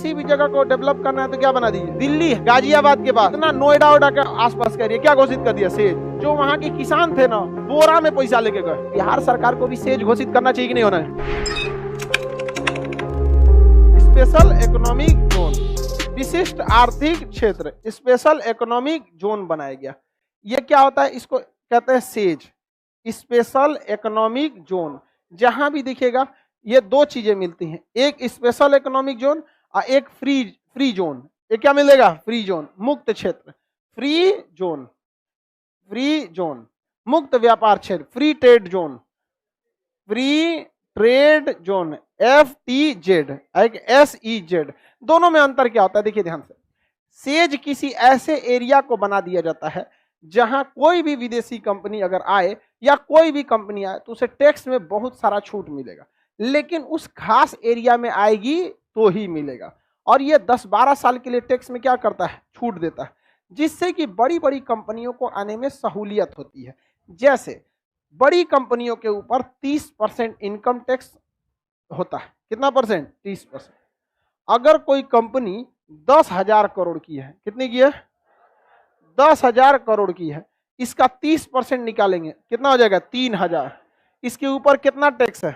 किसी भी जगह को डेवलप करना है तो क्या बना दीजिए, दिल्ली गाजियाबाद के बाद इतना नोएडा ओडा के आसपास का एरिया क्या घोषित कर दिया, सेज। जो वहाँ के किसान थे ना, बोरा में पैसा लेके गए। बिहार सरकार को भी सेज घोषित करना चाहिए कि नहीं होना है? स्पेशल इकोनॉमिक जोन, विशिष्ट आर्थिक क्षेत्र, स्पेशल इकोनॉमिक जोन बनाया गया। ये क्या होता है, इसको कहते हैं सेज, स्पेशल इकोनॉमिक जोन। जहां भी दिखेगा ये दो चीजें मिलती हैं, एक स्पेशल इकोनॉमिक जोन और एक फ्री जोन। ये क्या मिलेगा, फ्री जोन, मुक्त क्षेत्र, फ्री जोन, मुक्त व्यापार क्षेत्र, free trade zone, FTZ, SEZ। दोनों में अंतर क्या होता है, देखिए ध्यान से। सेज किसी ऐसे एरिया को बना दिया जाता है जहां कोई भी विदेशी कंपनी अगर आए या कोई भी कंपनी आए तो उसे टैक्स में बहुत सारा छूट मिलेगा, लेकिन उस खास एरिया में आएगी तो ही मिलेगा। और ये 10-12 साल के लिए टैक्स में क्या करता है, छूट देता है, जिससे कि बड़ी बड़ी कंपनियों को आने में सहूलियत होती है। जैसे बड़ी कंपनियों के ऊपर 30% इनकम टैक्स होता है। कितना परसेंट, 30%। अगर कोई कंपनी 10,000 करोड़ की है, कितनी की है, 10,000 करोड़ की है, इसका 30% निकालेंगे, कितना हो जाएगा, 3,000। इसके ऊपर कितना टैक्स है,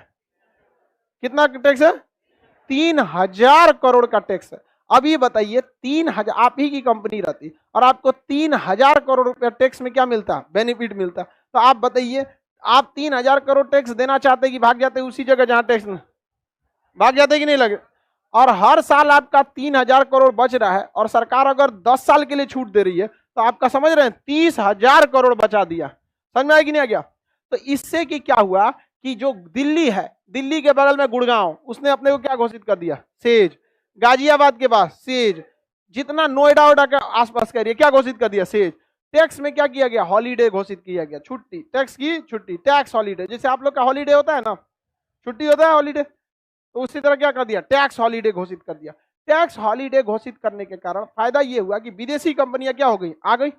कितना टैक्स है, 3,000 करोड़ का टैक्स है। अब ये बताइए 3,000, आप ही की कंपनी रहती और आपको 3,000 करोड़ रुपया टैक्स में क्या मिलता, बेनिफिट मिलता, तो आप बताइए आप 3,000 करोड़ टैक्स देना चाहते कि भाग जाते उसी जगह जहां टैक्स, भाग जाते कि नहीं लगे। और हर साल आपका 3,000 करोड़ बच रहा है और सरकार अगर 10 साल के लिए छूट दे रही है तो आपका समझ रहे हैं 30,000 करोड़ बचा दिया। समझ में आया कि नहीं आ गया? तो इससे कि क्या हुआ कि जो दिल्ली है, दिल्ली के बगल में गुड़गांव, उसने अपने को क्या घोषित कर दिया, सेज। गाजियाबाद के पास सेज, जितना नोएडा ओडा के आसपास का एरिया क्या घोषित कर दिया, सेज। टैक्स में क्या किया गया, हॉलीडे घोषित किया गया, छुट्टी, टैक्स की छुट्टी, टैक्स हॉलीडे। जैसे आप लोग का हॉलीडे होता है ना, छुट्टी होता है हॉलीडे, तो उसी तरह क्या कर दिया, टैक्स हॉलीडे घोषित कर दिया। टैक्स हॉलीडे घोषित करने के कारण फायदा ये हुआ कि विदेशी कंपनियां क्या हो गई, आ गई,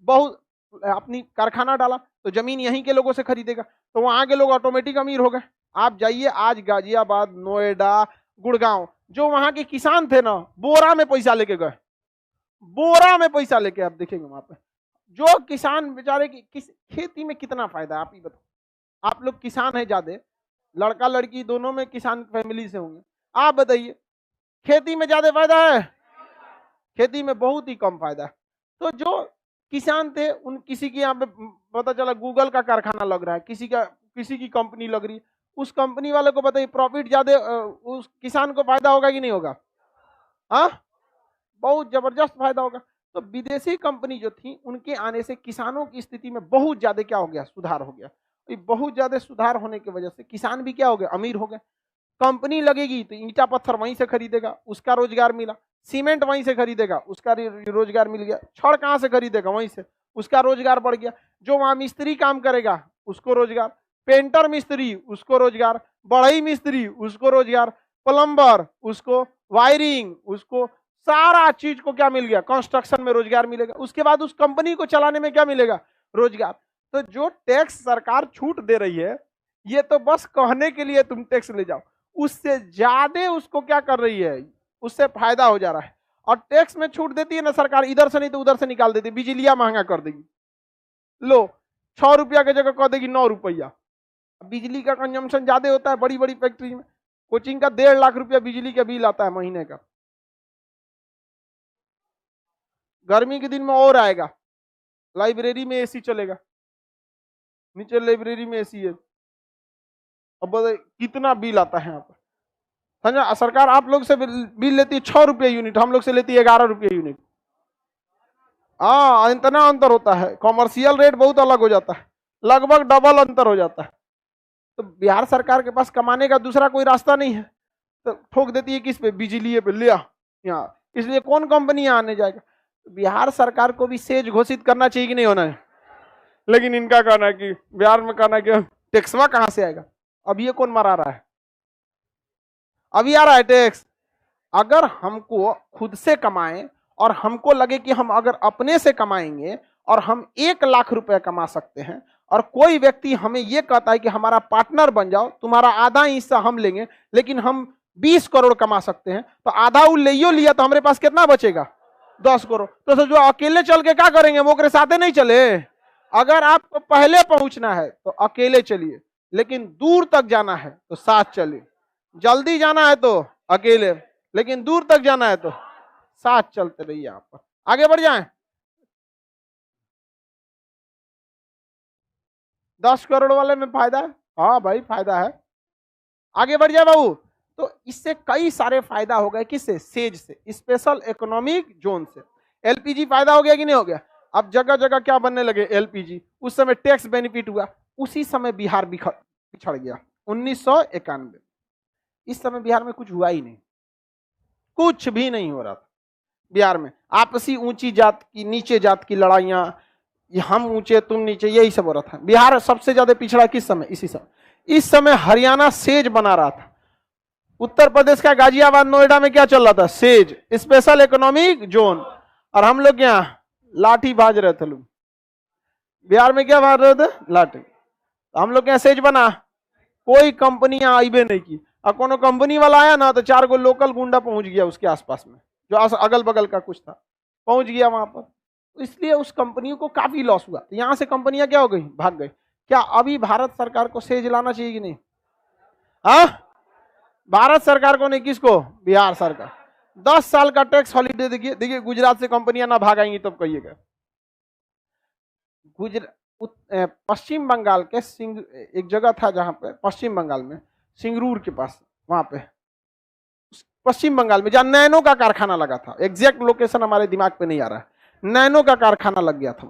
बहुत अपनी कारखाना डाला तो जमीन यहीं के लोगों से खरीदेगा, तो वहां के लोग ऑटोमेटिक अमीर हो गए। आप जाइए आज गाजियाबाद, नोएडा, गुड़गांव, जो वहां के किसान थे ना, बोरा में पैसा लेके गए, बोरा में पैसा लेके। आप देखेंगे वहां पे जो किसान बेचारे की खेती में कितना फायदा है, आप ही बताओ। आप लोग किसान है ज्यादा, लड़का लड़की दोनों में किसान फैमिली से होंगे, आप बताइए खेती में ज्यादा फायदा है, खेती में बहुत ही कम फायदा है। तो जो किसान थे उन, किसी के यहाँ पे पता चला गूगल का कारखाना लग रहा है, किसी की कंपनी लग रही है, उस कंपनी वाले को बताइए प्रॉफिट ज्यादा, उस किसान को फायदा होगा कि नहीं होगा, हाँ, बहुत जबरदस्त फायदा होगा। तो विदेशी कंपनी जो थी उनके आने से किसानों की स्थिति में बहुत ज्यादा क्या हो गया, सुधार हो गया। बहुत ज्यादा सुधार होने की वजह से किसान भी क्या हो गए, अमीर हो गए। कंपनी लगेगी तो ईंटा पत्थर वहीं से खरीदेगा, उसका रोजगार मिला, सीमेंट वहीं से खरीदेगा, उसका रोजगार मिल गया, छड़ कहाँ से खरीदेगा, वहीं से, उसका रोजगार बढ़ गया। जो वहां मिस्त्री काम करेगा उसको रोजगार, पेंटर मिस्त्री उसको रोजगार, बढ़ई मिस्त्री उसको रोजगार, प्लम्बर उसको, वायरिंग उसको, सारा चीज को क्या मिल गया, कंस्ट्रक्शन में रोजगार मिलेगा। उसके बाद उस कंपनी को चलाने में क्या मिलेगा, रोजगार। तो जो टैक्स सरकार छूट दे रही है, ये तो बस कहने के लिए तुम टैक्स ले जाओ, उससे ज्यादा उसको क्या कर रही है, उससे फायदा हो जा रहा है। और टैक्स में छूट देती है ना सरकार, इधर से नहीं तो उधर से निकाल देती है। बिजलियां महंगा कर देगी, लो 6 रुपया की जगह कह देगी 9 रुपया। बिजली का कंजम्पशन ज्यादा होता है बड़ी बड़ी फैक्ट्री में, कोचिंग का 1.5 लाख रुपया बिजली का बिल आता है महीने का। गर्मी के दिन में और आएगा, लाइब्रेरी में एसी चलेगा, नीचे लाइब्रेरी में एसी है, अब कितना बिल आता है यहाँ पर, समझा। सरकार आप लोग से बिल लेती है 6 रुपये यूनिट, हम लोग से लेती है 11 रुपये यूनिट। हाँ, इतना अंतर होता है, कॉमर्शियल रेट बहुत अलग हो जाता है, लगभग डबल अंतर हो जाता है। तो बिहार सरकार के पास कमाने का दूसरा कोई रास्ता नहीं है, तो ठोक देती है किस पे, बिजली पे, लिया यहाँ, इसलिए कौन कंपनी यहाँ आने जाएगा। बिहार सरकार को भी सेज घोषित करना चाहिए कि नहीं होना है, लेकिन इनका कहना है कि बिहार में कहना है कि टैक्सवा कहां से आएगा। अब ये कौन मरा रहा है, अभी आ रहा है टैक्स। अगर हमको खुद से कमाएं और हमको लगे कि हम अगर अपने से कमाएंगे और हम 1 लाख रुपए कमा सकते हैं, और कोई व्यक्ति हमें यह कहता है कि हमारा पार्टनर बन जाओ, तुम्हारा आधा हिस्सा हम लेंगे, लेकिन हम 20 करोड़ कमा सकते हैं, तो आधा वो ले लिया तो हमारे पास कितना बचेगा? 10 करोड़। तो जो अकेले चल के क्या करेंगे, वो के साथ नहीं चले। अगर आपको पहले पहुंचना है तो अकेले चलिए, लेकिन दूर तक जाना है तो साथ चलिए। जल्दी जाना है तो अकेले, लेकिन दूर तक जाना है तो साथ चलते रहिए। आप पर आगे बढ़ जाएं। 10 करोड़ वाले में फायदा है, हाँ भाई फायदा है। आगे बढ़ जाए बाबू। तो इससे कई सारे फायदा हो गए। किससे? सेज से, स्पेशल इकोनॉमिक जोन से। एलपीजी फायदा हो गया कि नहीं हो गया? अब जगह जगह क्या बनने लगे? एलपीजी। उस समय टैक्स बेनिफिट हुआ, उसी समय बिहार पिछड़ गया 1991। इस समय बिहार में कुछ हुआ ही नहीं, कुछ भी नहीं हो रहा था बिहार में। आपसी ऊंची जात की नीचे जात की लड़ाइयां, हम ऊंचे तुम नीचे, यही सब हो रहा था। बिहार सबसे ज्यादा पिछड़ा किस समय? इसी समय। इस समय हरियाणा सेज बना रहा था। उत्तर प्रदेश का गाजियाबाद नोएडा में क्या चल रहा था? Says, special economic zone. और हम लोग क्या लाठी भाज रहे थे लोग। बिहार में क्या भाज रहे थे? लाठी। तो हम लोग क्या सेज बना, कोई कंपनियां आईबे नहीं की। और कोनो कंपनी वाला आया ना तो 4 गो लोकल गुंडा पहुंच गया उसके आसपास में, जो अगल बगल का कुछ था, पहुंच गया वहां पर। इसलिए उस कंपनी को काफी लॉस हुआ। यहां से कंपनियां क्या हो गई? भाग गई। क्या अभी भारत सरकार को सेज लाना चाहिए कि नहीं? हाँ, भारत सरकार को नहीं, किसको? बिहार सरकार। 10 साल का टैक्स हॉलीडे। देखिए देखिए, गुजरात से कंपनियां ना भागाएंगी तब कहिएगा। पश्चिम बंगाल के एक जगह था जहां पे, पश्चिम बंगाल में सिंगरूर के पास, वहां पे पश्चिम बंगाल में, जहां नैनो का कारखाना लगा था। एग्जैक्ट लोकेशन हमारे दिमाग पे नहीं आ रहा है। नैनो का कारखाना लग गया था।